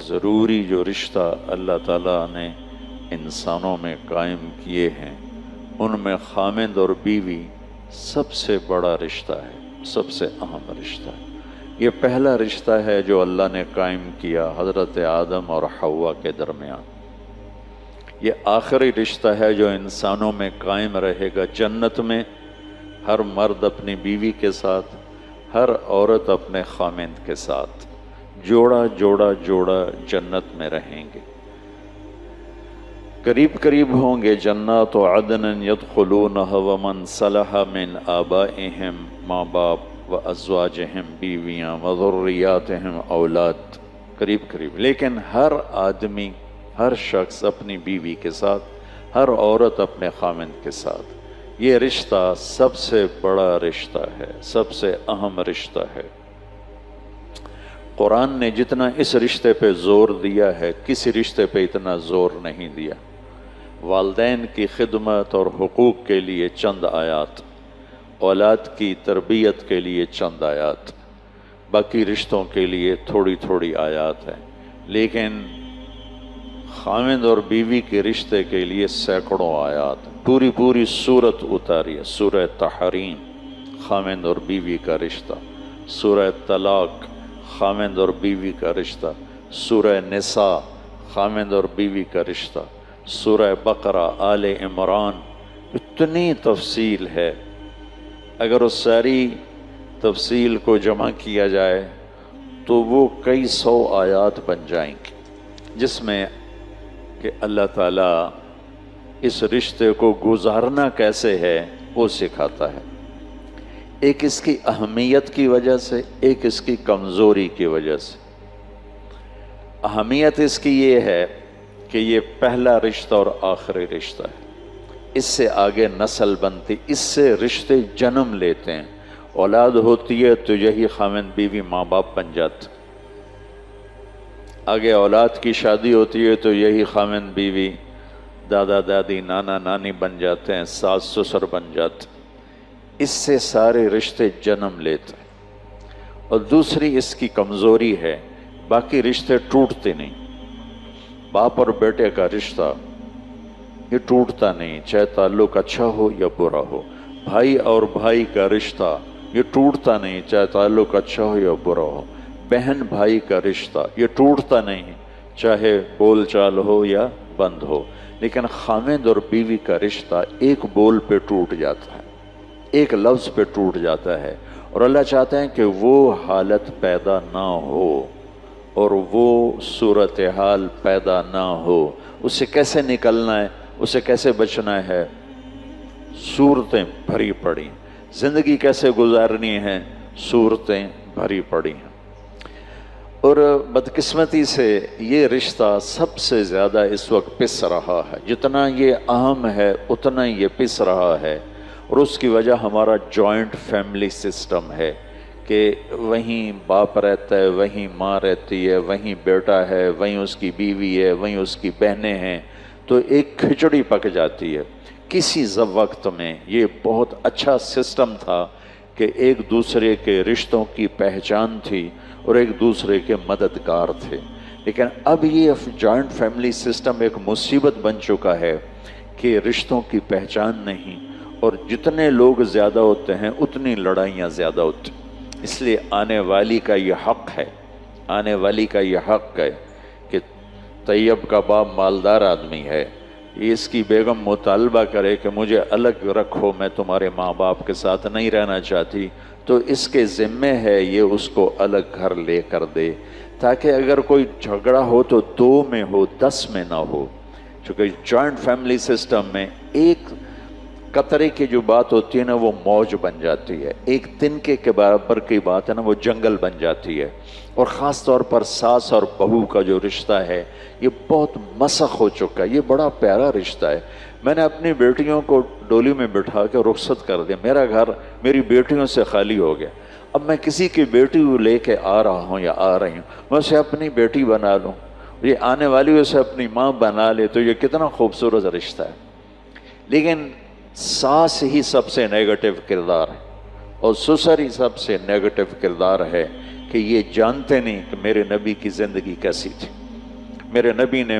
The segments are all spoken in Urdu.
ضروری جو رشتہ اللہ تعالیٰ نے انسانوں میں قائم کیے ہیں ان میں خامند اور بیوی سب سے بڑا رشتہ ہے، سب سے اہم رشتہ ہے۔ یہ پہلا رشتہ ہے جو اللہ نے قائم کیا حضرت آدم اور حوا کے درمیان۔ یہ آخری رشتہ ہے جو انسانوں میں قائم رہے گا جنت میں، ہر مرد اپنی بیوی کے ساتھ، ہر عورت اپنے خامند کے ساتھ، جوڑا جوڑا جوڑا جنت میں رہیں گے، قریب قریب ہوں گے۔ جنات عدن یدخلونہ ومن صلح من آبائہم، ماں باپ و ازواجہم، بیویاں و ذریاتہم، اولاد، قریب قریب۔ لیکن ہر آدمی، ہر شخص اپنی بیوی کے ساتھ، ہر عورت اپنے خامند کے ساتھ۔ یہ رشتہ سب سے بڑا رشتہ ہے، سب سے اہم رشتہ ہے۔ قرآن نے جتنا اس رشتے پہ زور دیا ہے کسی رشتے پہ اتنا زور نہیں دیا۔ والدین کی خدمت اور حقوق کے لیے چند آیات، اولاد کی تربیت کے لیے چند آیات، باقی رشتوں کے لیے تھوڑی تھوڑی آیات ہیں، لیکن خامند اور بیوی کے رشتے کے لیے سینکڑوں آیات، پوری پوری سورت اتاری ہے۔ سورہ تحریم خامند اور بیوی کا رشتہ، سورہ طلاق خامند اور بیوی کا رشتہ، سورہ نساء خامند اور بیوی کا رشتہ، سورہ بقرہ، آل عمران، اتنی تفصیل ہے۔ اگر اس ساری تفصیل کو جمع کیا جائے تو وہ کئی سو آیات بن جائیں گی، جس میں کہ اللہ تعالیٰ اس رشتے کو گزارنا کیسے ہے وہ سکھاتا ہے۔ ایک اس کی اہمیت کی وجہ سے، ایک اس کی کمزوری کی وجہ سے۔ اہمیت اس کی یہ ہے کہ یہ پہلا رشتہ اور آخری رشتہ ہے، اس سے آگے نسل بنتی، اس سے رشتے جنم لیتے ہیں۔ اولاد ہوتی ہے تو یہی خامند بیوی ماں باپ بن جاتے، آگے اولاد کی شادی ہوتی ہے تو یہی خامند بیوی دادا دادی نانا نانی بن جاتے ہیں، ساس سسر بن جاتے ہیں۔ اس سے سارے رشتے جنم لیتے ہیں۔ اور دوسری اس کی کمزوری ہے، باقی رشتے ٹوٹتے نہیں۔ باپ اور بیٹے کا رشتہ یہ ٹوٹتا نہیں، چاہے تعلق اچھا ہو یا برا ہو۔ بھائی اور بھائی کا رشتہ یہ ٹوٹتا نہیں، چاہے تعلق اچھا ہو یا برا ہو۔ بہن بھائی کا رشتہ یہ ٹوٹتا نہیں، چاہے بول چال ہو یا بند ہو۔ لیکن خامند اور بیوی کا رشتہ ایک بول پہ ٹوٹ جاتا ہے، ایک لفظ پہ ٹوٹ جاتا ہے، اور اللہ چاہتے ہیں کہ وہ حالت پیدا نہ ہو اور وہ صورتحال پیدا نہ ہو۔ اس سے کیسے نکلنا ہے، اس سے کیسے بچنا ہے؟ صورتیں بھری پڑی، زندگی کیسے گزارنی ہے، صورتیں بھری پڑی ہیں۔ اور بدقسمتی سے یہ رشتہ سب سے زیادہ اس وقت پس رہا ہے، جتنا یہ اہم ہے اتنا یہ پس رہا ہے، اور اس کی وجہ ہمارا جوائنٹ فیملی سسٹم ہے کہ وہیں باپ رہتا ہے، وہیں ماں رہتی ہے، وہیں بیٹا ہے، وہیں اس کی بیوی ہے، وہیں اس کی بہنیں ہیں، تو ایک کھچڑی پک جاتی ہے۔ کسی وقت میں یہ بہت اچھا سسٹم تھا کہ ایک دوسرے کے رشتوں کی پہچان تھی اور ایک دوسرے کے مددگار تھے، لیکن اب یہ جوائنٹ فیملی سسٹم ایک مصیبت بن چکا ہے کہ رشتوں کی پہچان نہیں، اور جتنے لوگ زیادہ ہوتے ہیں اتنی لڑائیاں زیادہ ہوتی ہیں۔ اس لیے آنے والی کا یہ حق ہے، آنے والی کا یہ حق ہے کہ طیب کا باپ مالدار آدمی ہے، اس کی بیگم مطالبہ کرے کہ مجھے الگ رکھو، میں تمہارے ماں باپ کے ساتھ نہیں رہنا چاہتی، تو اس کے ذمے ہے یہ اس کو الگ گھر لے کر دے، تاکہ اگر کوئی جھگڑا ہو تو 2 میں ہو، 10 میں نہ ہو۔ چونکہ جوائنٹ فیملی سسٹم میں ایک قطرے کی جو بات ہوتی ہے نا وہ موج بن جاتی ہے، ایک تنکے کے برابر کی بات ہے نا وہ جنگل بن جاتی ہے۔ اور خاص طور پر ساس اور بہو کا جو رشتہ ہے یہ بہت مسخ ہو چکا ہے، یہ بڑا پیارا رشتہ ہے۔ میں نے اپنی بیٹیوں کو ڈولی میں بٹھا کے رخصت کر دیا، میرا گھر میری بیٹیوں سے خالی ہو گیا۔ اب میں کسی کی بیٹی کو لے کے آ رہا ہوں یا آ رہی ہوں، میں اسے اپنی بیٹی بنا لوں، یہ آنے والی اسے اپنی ماں بنا لے، تو یہ کتنا خوبصورت رشتہ ہے۔ لیکن ساس ہی سب سے نیگیٹو کردار ہے اور سسر ہی سب سے نیگیٹو کردار ہے کہ یہ جانتے نہیں کہ میرے نبی کی زندگی کیسی تھی، میرے نبی نے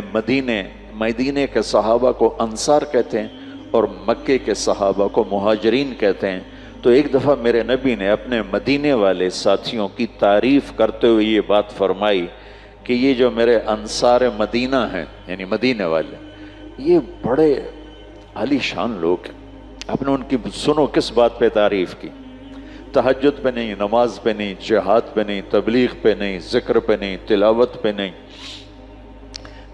مدینے کے صحابہ کو انصار کہتے ہیں اور مکے کے صحابہ کو مہاجرین کہتے ہیں۔ تو ایک دفعہ میرے نبی نے اپنے مدینے والے ساتھیوں کی تعریف کرتے ہوئے یہ بات فرمائی کہ یہ جو میرے انصار مدینہ ہیں، یعنی مدینے والے، یہ بڑے عالی شان لوگ ہیں۔ آپ نے ان کی سنو کس بات پہ تعریف کی، تہجد پہ نہیں، نماز پہ نہیں، جہاد پہ نہیں، تبلیغ پہ نہیں، ذکر پہ نہیں، تلاوت پہ نہیں،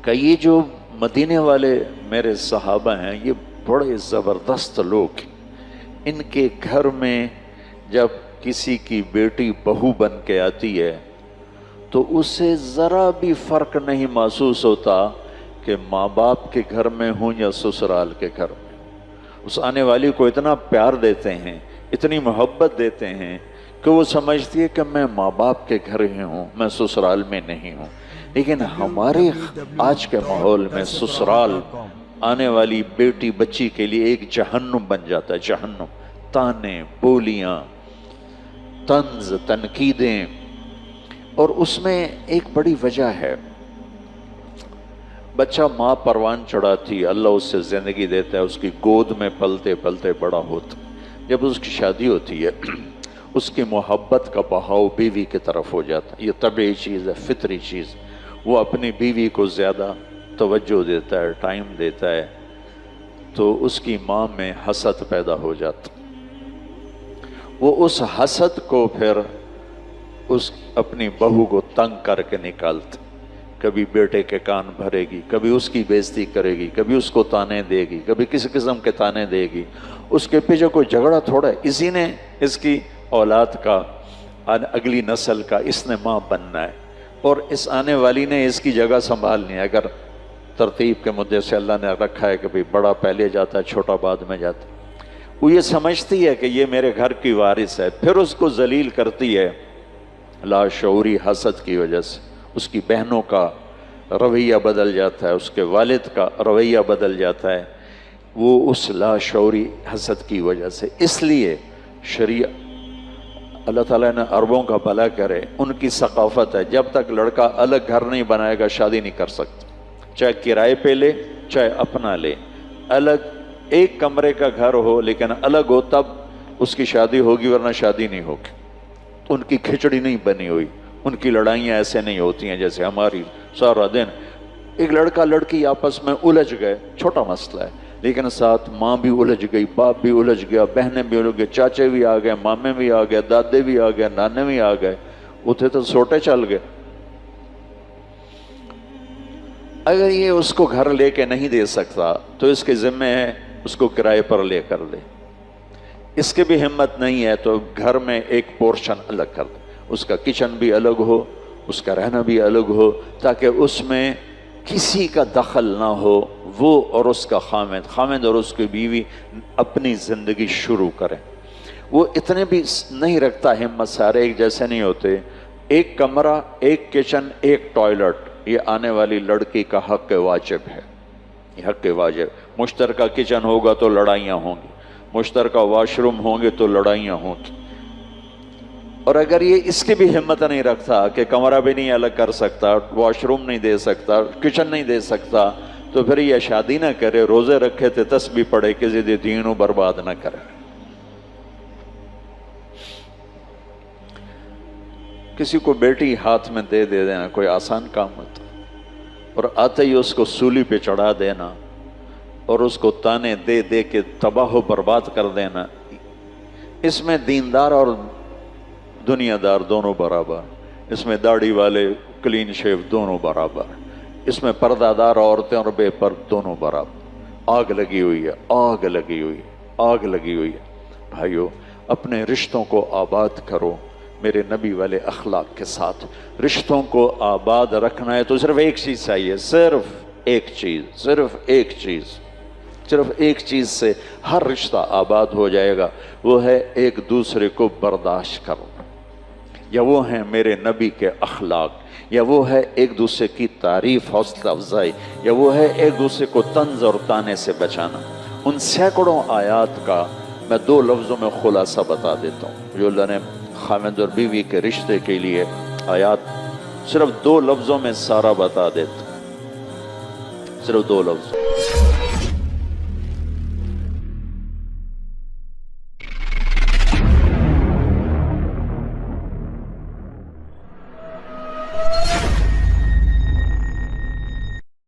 کہ یہ جو مدینے والے میرے صحابہ ہیں یہ بڑے زبردست لوگ ہیں۔ ان کے گھر میں جب کسی کی بیٹی بہو بن کے آتی ہے تو اسے ذرا بھی فرق نہیں محسوس ہوتا کہ ماں باپ کے گھر میں ہوں یا سسرال کے گھر میں۔ اس آنے والی کو اتنا پیار دیتے ہیں، اتنی محبت دیتے ہیں کہ وہ سمجھتی ہے کہ میں ماں باپ کے گھر ہی ہوں، میں سسرال میں نہیں ہوں۔ لیکن ہمارے آج کے ماحول میں سسرال آنے والی بیٹی بچی کے لیے ایک جہنم بن جاتا ہے، جہنم، تانے، بولیاں، طنز، تنقیدیں۔ اور اس میں ایک بڑی وجہ ہے، بچہ ماں پروان چڑھاتی، اللہ اس سے زندگی دیتا ہے، اس کی گود میں پلتے پلتے بڑا ہوتا، جب اس کی شادی ہوتی ہے اس کی محبت کا بہاؤ بیوی کی طرف ہو جاتا ہے۔ یہ طبعی چیز ہے، فطری چیز۔ وہ اپنی بیوی کو زیادہ توجہ دیتا ہے، ٹائم دیتا ہے، تو اس کی ماں میں حسد پیدا ہو جاتا۔ وہ اس حسد کو پھر اپنی بہو کو تنگ کر کے نکالتا، کبھی بیٹے کے کان بھرے گی، کبھی اس کی بےزتی کرے گی، کبھی اس کو تانے دے گی، کبھی کسی قسم کے تانے دے گی۔ اس کے پیچھے کوئی جھگڑا تھوڑا ہے، اسی نے اس کی اولاد کا، اگلی نسل کا اس نے ماں بننا ہے، اور اس آنے والی نے اس کی جگہ سنبھالنی ہے۔ اگر ترتیب کے مدعے سے اللہ نے رکھا ہے کہ بھی بڑا پہلے جاتا ہے، چھوٹا بعد میں جاتا ہے، وہ یہ سمجھتی ہے کہ یہ میرے گھر کی وارث ہے، پھر اس کو ذلیل کرتی ہے لاشعوری حسد کی وجہ سے۔ اس کی بہنوں کا رویہ بدل جاتا ہے، اس کے والد کا رویہ بدل جاتا ہے، وہ اس لاشعوری حسد کی وجہ سے۔ اس لیے اللہ تعالیٰ نے عربوں کا بھلا کرے، ان کی ثقافت ہے جب تک لڑکا الگ گھر نہیں بنائے گا شادی نہیں کر سکتا، چاہے کرائے پہ لے چاہے اپنا لے، الگ ایک کمرے کا گھر ہو لیکن الگ ہو تب اس کی شادی ہوگی، ورنہ شادی نہیں ہوگی۔ ان کی کھچڑی نہیں بنی ہوئی، ان کی لڑائیاں ایسے نہیں ہوتی ہیں جیسے ہماری سارا دن۔ ایک لڑکا لڑکی آپس میں الجھ گئے، چھوٹا مسئلہ ہے، لیکن ساتھ ماں بھی الجھ گئی، باپ بھی الجھ گیا، بہنیں بھی الجھ گئے، چاچے بھی آ گئے، مامے بھی آ گئے، دادے بھی آ گئے، نانے بھی آ گئے، اتنے تو سوٹے چل گئے۔ اگر یہ اس کو گھر لے کے نہیں دے سکتا تو اس کے ذمہ ہے اس کو کرائے پر لے کر دے، اس کی بھی ہمت نہیں ہے تو گھر میں ایک پورشن الگ کر دے، اس کا کچن بھی الگ ہو، اس کا رہنا بھی الگ ہو، تاکہ اس میں کسی کا دخل نہ ہو، وہ اور اس کا خامد اور اس کی بیوی اپنی زندگی شروع کریں۔ وہ اتنے بھی نہیں رکھتا ہمت، سارے ایک جیسے نہیں ہوتے۔ ایک کمرہ، ایک کچن، ایک ٹوائلٹ، یہ آنے والی لڑکی کا حق واجب ہے، یہ حق واجب۔ مشترکہ کچن ہوگا تو لڑائیاں ہوں گی، مشترکہ واش روم ہوں گے تو لڑائیاں ہوں گی۔ اور اگر یہ اس کی بھی ہمت نہیں رکھتا کہ کمرہ بھی نہیں الگ کر سکتا، واش روم نہیں دے سکتا، کچن نہیں دے سکتا، تو پھر یہ شادی نہ کرے، روزے رکھے تھے تسبیح پڑھے، کسی دے دینوں برباد نہ کرے۔ کسی کو بیٹی ہاتھ میں دے دینا کوئی آسان کام ہوتا، اور آتے ہی اس کو سولی پہ چڑھا دینا اور اس کو تانے دے دے کے تباہ و برباد کر دینا، اس میں دیندار اور دنیا دار دونوں برابر، اس میں داڑھی والے کلین شیو دونوں برابر، اس میں پردہ دار عورتیں اور بے پرد دونوں برابر۔ آگ لگی ہوئی ہے، آگ لگی ہوئی ہے، آگ لگی ہوئی ہے۔ بھائیو، اپنے رشتوں کو آباد کرو میرے نبی والے اخلاق کے ساتھ۔ رشتوں کو آباد رکھنا ہے تو صرف ایک چیز چاہیے، صرف ایک چیز، صرف ایک چیز، صرف ایک چیز سے ہر رشتہ آباد ہو جائے گا، وہ ہے ایک دوسرے کو برداشت کرو، یا وہ ہیں میرے نبی کے اخلاق، یا وہ ہے ایک دوسرے کی تعریف، حوصلہ افزائی، یا وہ ہے ایک دوسرے کو طنز اور تانے سے بچانا۔ ان سینکڑوں آیات کا میں 2 لفظوں میں خلاصہ بتا دیتا ہوں جو اللہ نے خاوند اور بیوی کے رشتے کے لیے آیات، صرف 2 لفظوں میں سارا بتا دیتا۔ صرف 2 لفظ.